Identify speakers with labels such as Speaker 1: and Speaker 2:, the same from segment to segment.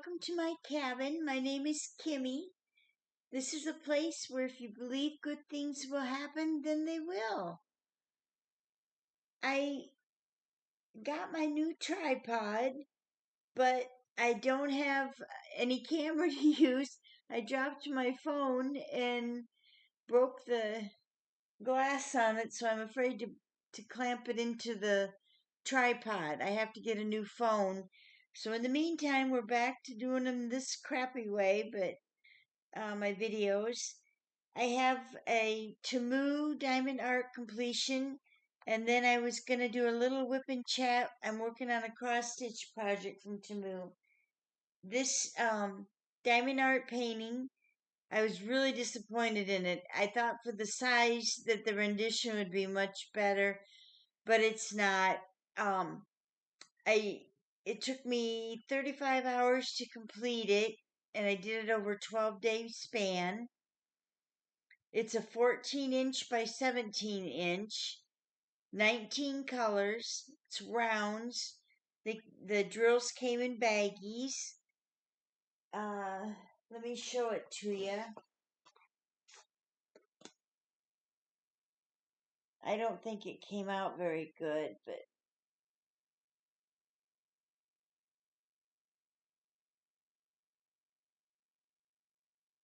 Speaker 1: welcome to my cabin. My name is Kimmy. This is a place where if you believe good things will happen, then they will. I got my new tripod, but I don't have any camera to use. I dropped my phone and broke the glass on it, so I'm afraid to clamp it into the tripod. I have to get a new phone. So in the meantime, we're back to doing them this crappy way, but my videos. I have a Temu Diamond Art completion, and then I was going to do a little whip and chat. I'm working on a cross-stitch project from Temu. This diamond art painting, I was really disappointed in it. I thought for the size that the rendition would be much better, but it's not. Um, it took me 35 hours to complete it, and I did it over a 12-day span. It's a 14-inch by 17-inch, 19 colors. It's rounds. The drills came in baggies. Let me show it to you. I don't think it came out very good, but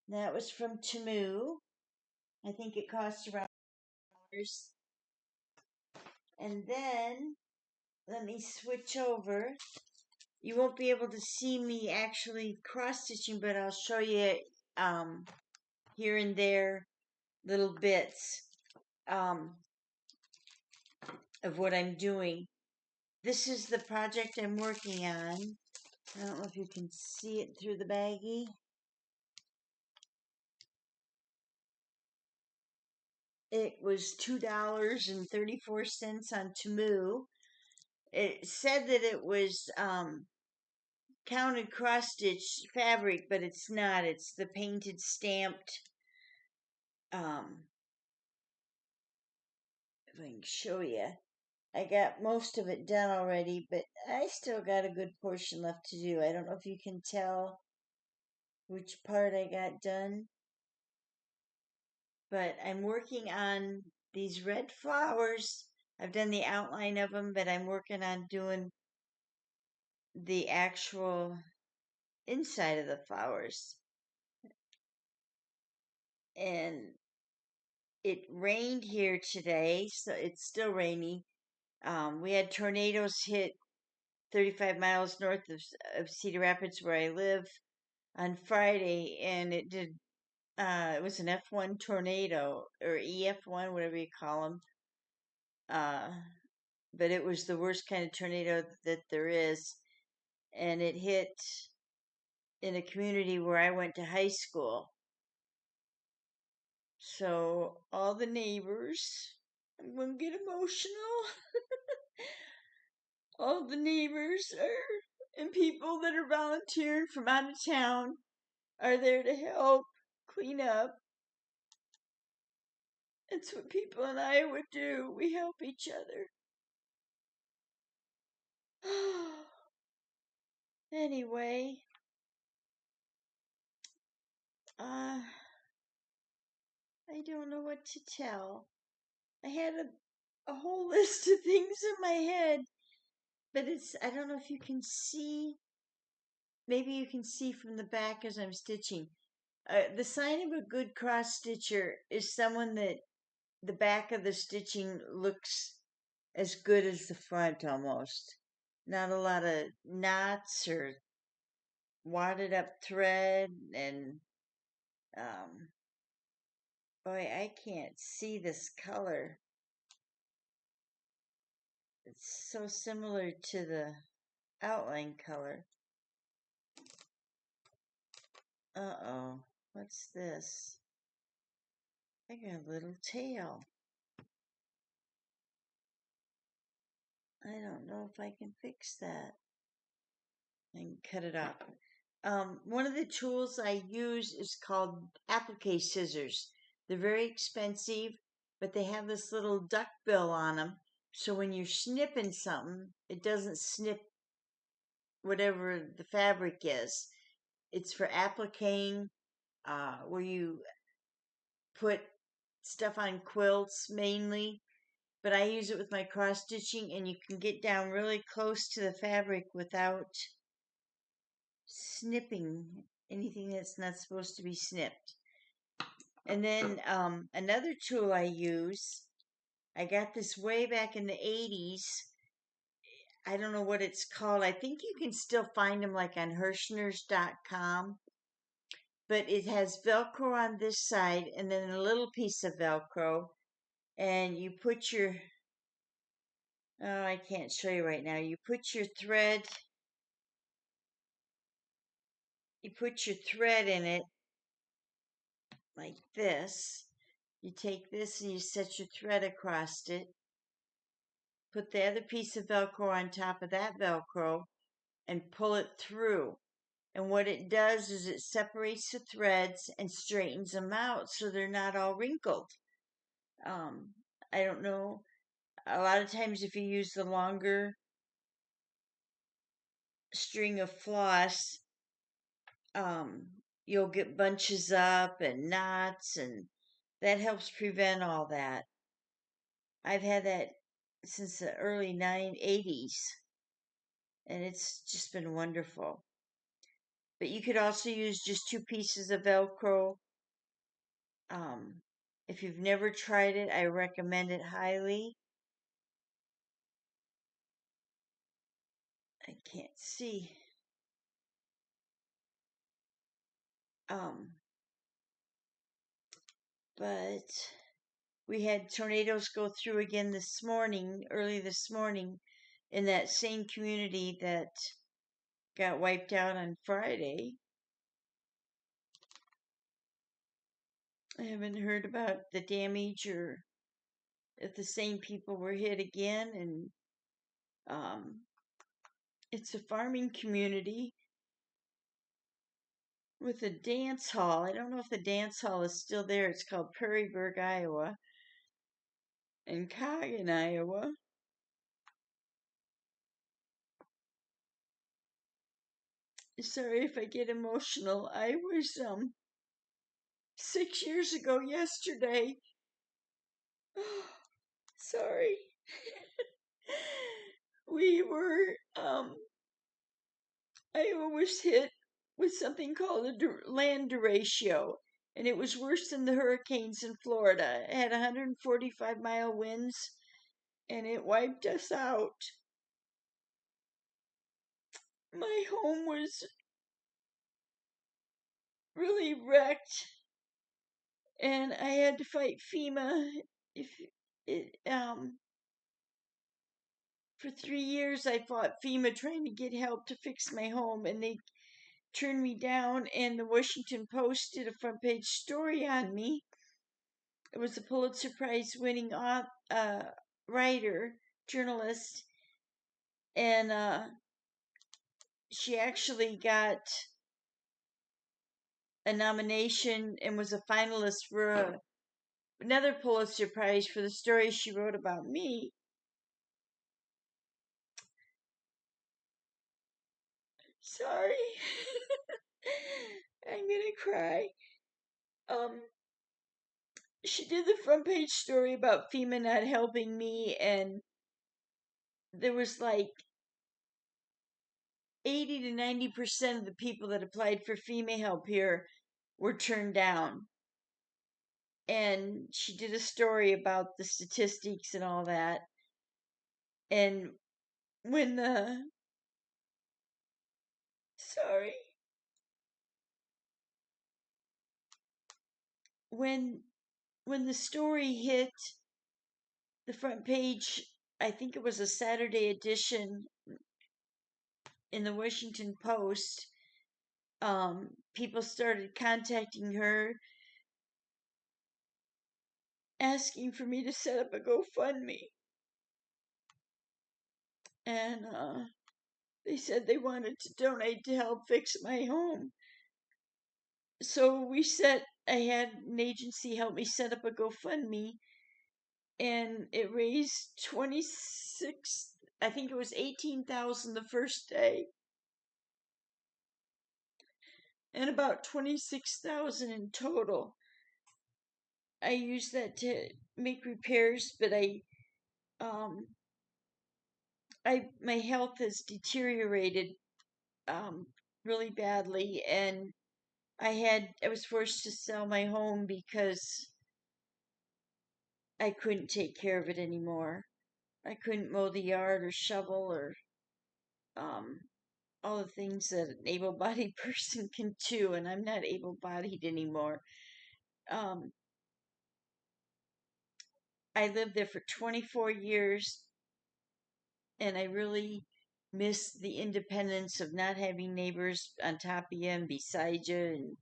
Speaker 1: that was from Temu. I think it cost around $1. And then let me switch over. You won't be able to see me actually cross stitching, but I'll show you here and there little bits of what I'm doing. This is the project I'm working on. I don't know if you can see it through the baggie. It was $2.34 on Temu. It said that it was counted cross-stitch fabric, but it's not. It's the painted stamped. If I can show you. I got most of it done already, but I still got a good portion left to do. I don't know if you can tell which part I got done, but I'm working on these red flowers. I've done the outline of them, but I'm working on doing the actual inside of the flowers. And it rained here today, so it's still rainy. We had tornadoes hit 35 miles north of Cedar Rapids, where I live, on Friday, and it was an F1 tornado, or EF1, whatever you call them. But it was the worst kind of tornado that there is, and it hit in a community where I went to high school. So all the neighbors, I'm going to get emotional. All the neighbors and people that are volunteering from out of town are there to help clean up. It's what people in Iowa do. We help each other. Anyway, I don't know what to tell. I had a whole list of things in my head, but I don't know if you can see. Maybe you can see from the back as I'm stitching. The sign of a good cross stitcher is someone that the back of the stitching looks as good as the front almost. Not a lot of knots or wadded up thread, and boy, I can't see this color. It's so similar to the outline color. Uh-oh, what's this? I got a little tail. I don't know if I can fix that. I can cut it off. One of the tools I use is called applique scissors. They're very expensive, but they have this little duck bill on them. So when you're snipping something, it doesn't snip whatever the fabric is. it's for appliquing, where you put stuff on quilts mainly. But I use it with my cross stitching, and you can get down really close to the fabric without snipping anything that's not supposed to be snipped. And then another tool I use, I got this way back in the 80s. I don't know what it's called. I think you can still find them like on Hirschners.com. But it has Velcro on this side and then a little piece of Velcro. And you put your, oh, I can't show you right now. You put your thread in it like this. You take this and you set your thread across it. Put the other piece of Velcro on top of that Velcro and pull it through. And what it does is it separates the threads and straightens them out so they're not all wrinkled. Um, I don't know. A lot of times, if you use the longer string of floss, um, you'll get bunches up and knots, and that helps prevent all that. I've had that since the early 80s, and it's just been wonderful. But you could also use just two pieces of Velcro. Um, if you've never tried it, I recommend it highly. I can't see. Um, but we had tornadoes go through again early this morning, in that same community that got wiped out on Friday. I haven't heard about the damage or if the same people were hit again. And it's a farming community with a dance hall. I don't know if the dance hall is still there. It's called Prairieburg, Iowa, and Coggan, Iowa. Sorry if I get emotional. I was 6 years ago yesterday. Sorry. We were Iowa was hit with something called a land derecho, and it was worse than the hurricanes in Florida. It had 145-mile winds, and it wiped us out. My home was really wrecked, and I had to fight FEMA. If it For 3 years, I fought FEMA trying to get help to fix my home, and they turned me down. And the Washington Post did a front page story on me. It was a Pulitzer Prize winning writer, journalist, and she actually got a nomination and was a finalist for another Pulitzer Prize for the story she wrote about me. Sorry. I'm gonna cry. She did the front page story about FEMA not helping me, and there was like 80 to 90% of the people that applied for FEMA help here were turned down. And she did a story about the statistics and all that. And when the sorry when the story hit the front page, I think it was a Saturday edition in the Washington Post, people started contacting her asking for me to set up a GoFundMe. And they said they wanted to donate to help fix my home. So I had an agency help me set up a GoFundMe, and it raised 26, I think it was 18,000 the first day. and about 26,000 in total. I use that to make repairs, but um my health has deteriorated really badly, and I was forced to sell my home because I couldn't take care of it anymore. I couldn't mow the yard or shovel or um all the things that an able-bodied person can do, and I'm not able-bodied anymore. Um, I lived there for 24 years, and I really miss the independence of not having neighbors on top of you and beside you and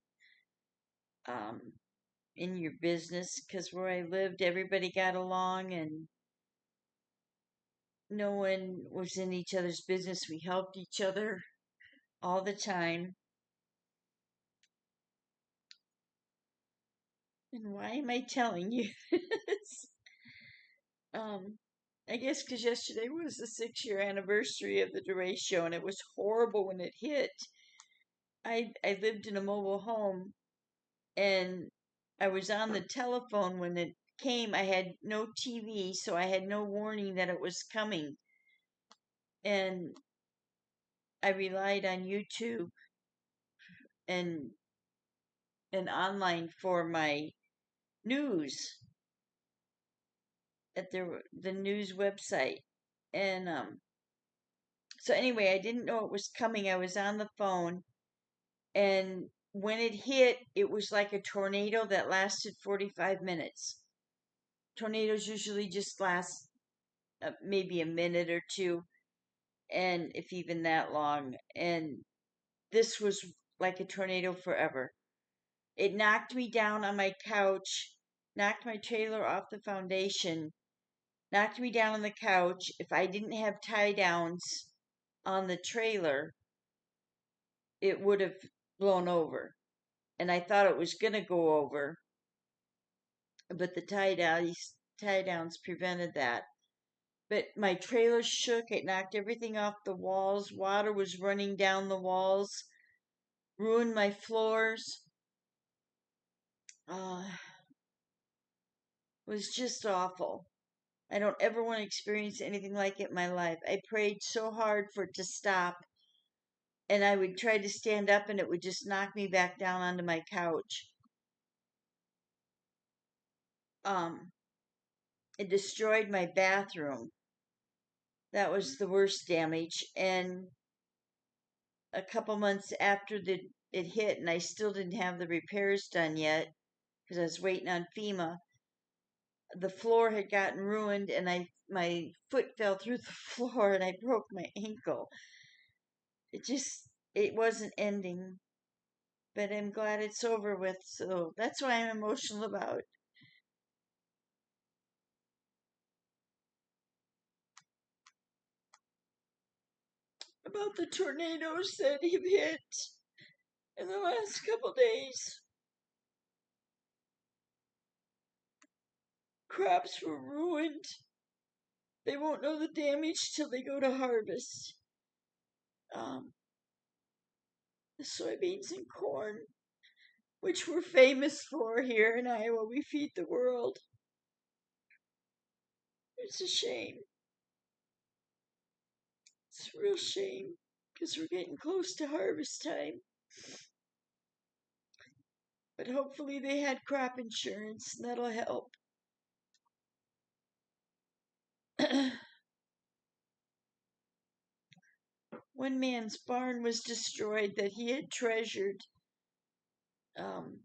Speaker 1: um, in your business. Because where I lived, everybody got along and no one was in each other's business. We helped each other all the time. And why am I telling you this? Um, I guess because yesterday was the 6 year anniversary of the derecho, and it was horrible when it hit. I lived in a mobile home, and I was on the telephone when it came. I had no TV, so I had no warning that it was coming, and I relied on YouTube and online for my news at the news website, and so anyway, I didn't know it was coming. I was on the phone, and when it hit, it was like a tornado that lasted 45 minutes. Tornadoes usually just last maybe a minute or two, and if even that long. And this was like a tornado forever. It knocked me down on my couch, knocked my trailer off the foundation, knocked me down on the couch. If I didn't have tie downs on the trailer, it would have blown over. And I thought it was going to go over, but the tie downs prevented that. But my trailer shook. It knocked everything off the walls. Water was running down the walls, ruined my floors. Was just awful. I don't ever want to experience anything like it in my life. I prayed so hard for it to stop, and I would try to stand up, and it would just knock me back down onto my couch. Um, it destroyed my bathroom. That was the worst damage. And a couple months after it hit, and I still didn't have the repairs done yet because I was waiting on FEMA. The floor had gotten ruined, and my foot fell through the floor, and I broke my ankle. It wasn't ending, but I'm glad it's over with. So that's why I'm emotional about the tornadoes that have hit in the last couple days. Crops were ruined. They won't know the damage till they go to harvest. Um, the soybeans and corn, which we're famous for here in Iowa, we feed the world. It's a shame. It's a real shame because we're getting close to harvest time. But hopefully they had crop insurance and that'll help. One man's barn was destroyed that he had treasured. Um,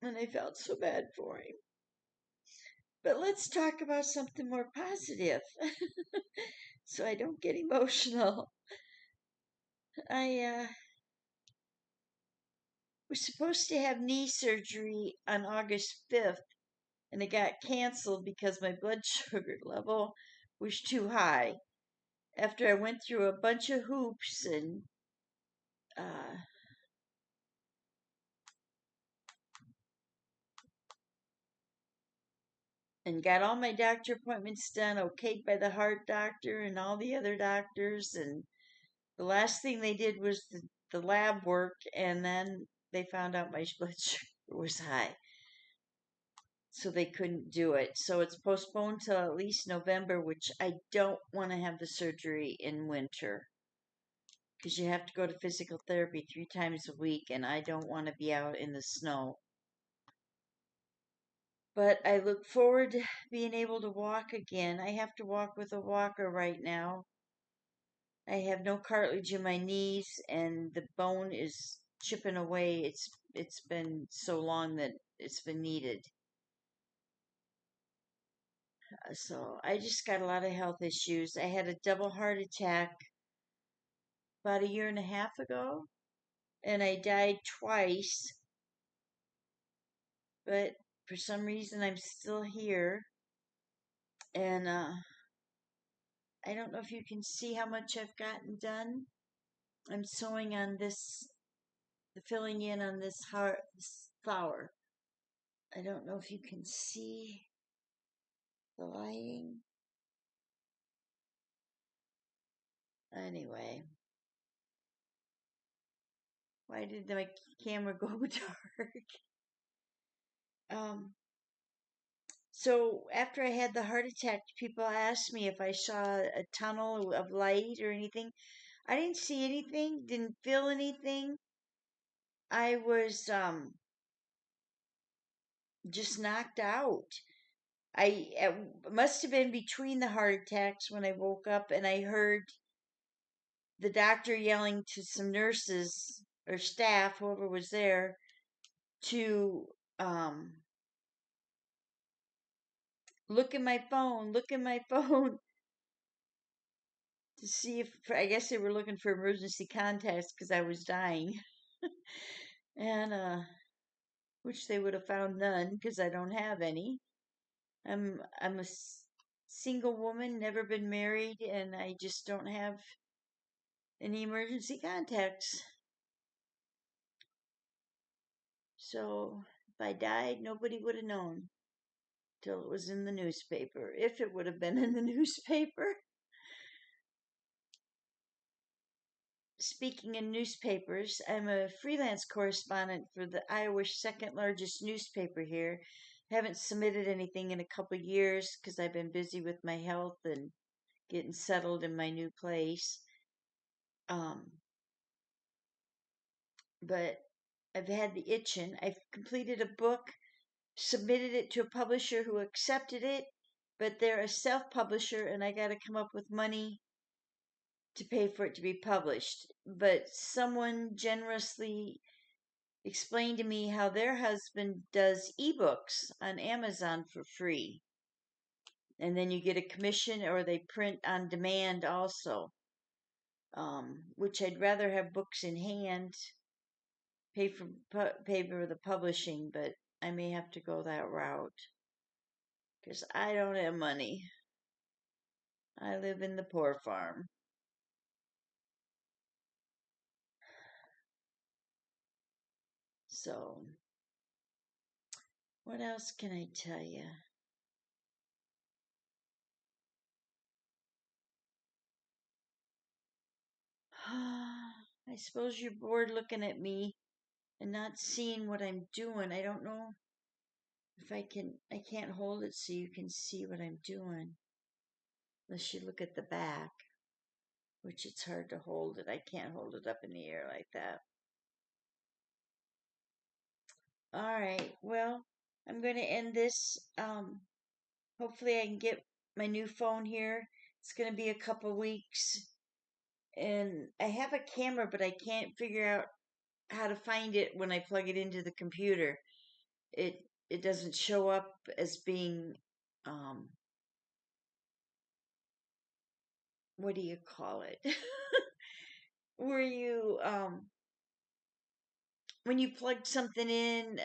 Speaker 1: and I felt so bad for him. But let's talk about something more positive so I don't get emotional. I was supposed to have knee surgery on August 5th, and it got canceled because my blood sugar level was too high. After I went through a bunch of hoops uh, and got all my doctor appointments done, okayed by the heart doctor and all the other doctors, and The last thing they did was the lab work, and then they found out my blood sugar was high, so they couldn't do it. So it's postponed till at least November, which I don't want to have the surgery in winter because you have to go to physical therapy 3 times a week, and I don't want to be out in the snow. But I look forward to being able to walk again. I have to walk with a walker right now. I have no cartilage in my knees, and the bone is chipping away. It's been so long that it's been needed. So I just got a lot of health issues. I had a double heart attack about a year and a half ago, and I died twice. But for some reason, I'm still here, and I don't know if you can see how much I've gotten done. I'm sewing on this, filling in on this heart, this flower. I don't know if you can see the lighting. Anyway, why did my camera go dark? Um, so after I had the heart attack, people asked me if I saw a tunnel of light or anything. I didn't see anything, didn't feel anything. I was just knocked out. It must have been between the heart attacks when I woke up and I heard the doctor yelling to some nurses or staff, whoever was there, to look at my phone, look at my phone to see if, I guess they were looking for emergency contacts because I was dying. And, which they would have found none because I don't have any. I'm a single woman, never been married, and I just don't have any emergency contacts. So if I died, nobody would have known till it was in the newspaper, if it would have been in the newspaper. Speaking in newspapers, I'm a freelance correspondent for the Iowa's second largest newspaper here. Haven't submitted anything in a couple years because I've been busy with my health and getting settled in my new place. Um, but I've had the itching. I've completed a book, submitted it to a publisher who accepted it, but they're a self publisher and I got to come up with money to pay for it to be published. But someone generously explained to me how their husband does ebooks on Amazon for free. And then you get a commission or they print on demand also. Which I'd rather have books in hand, pay for the publishing, but I may have to go that route because I don't have money. I live in the poor farm. So, what else can I tell you? I suppose you're bored looking at me and not seeing what I'm doing. I don't know if I can't hold it so you can see what I'm doing. Unless you look at the back, which it's hard to hold it. I can't hold it up in the air like that. All right, well, I'm going to end this. Hopefully, I can get my new phone here. It's going to be a couple weeks. And I have a camera, but I can't figure out how to find it when I plug it into the computer. It doesn't show up as being um what do you call it? Where you when you plug something in,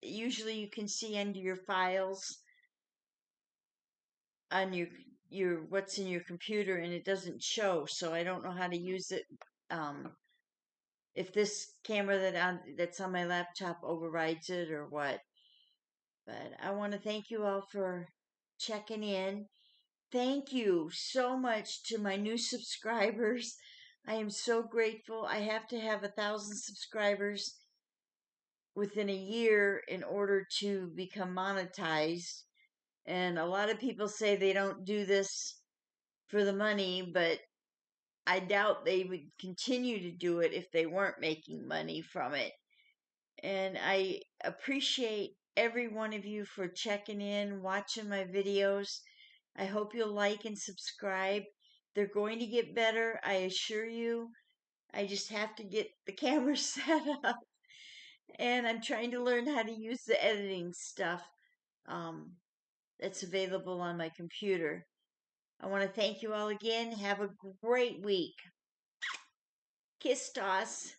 Speaker 1: usually you can see under your files on your what's in your computer and it doesn't show, so I don't know how to use it. If this camera that's on my laptop overrides it or what. But I want to thank you all for checking in. Thank you so much to my new subscribers. I am so grateful. I have to have 1,000 subscribers within a year in order to become monetized. And a lot of people say they don't do this for the money, but I doubt they would continue to do it if they weren't making money from it. And I appreciate every one of you for checking in, watching my videos. I hope you'll like and subscribe. They're going to get better, I assure you. I just have to get the camera set up. And I'm trying to learn how to use the editing stuff um, that's available on my computer. I want to thank you all again. Have a great week. Kiss Toss.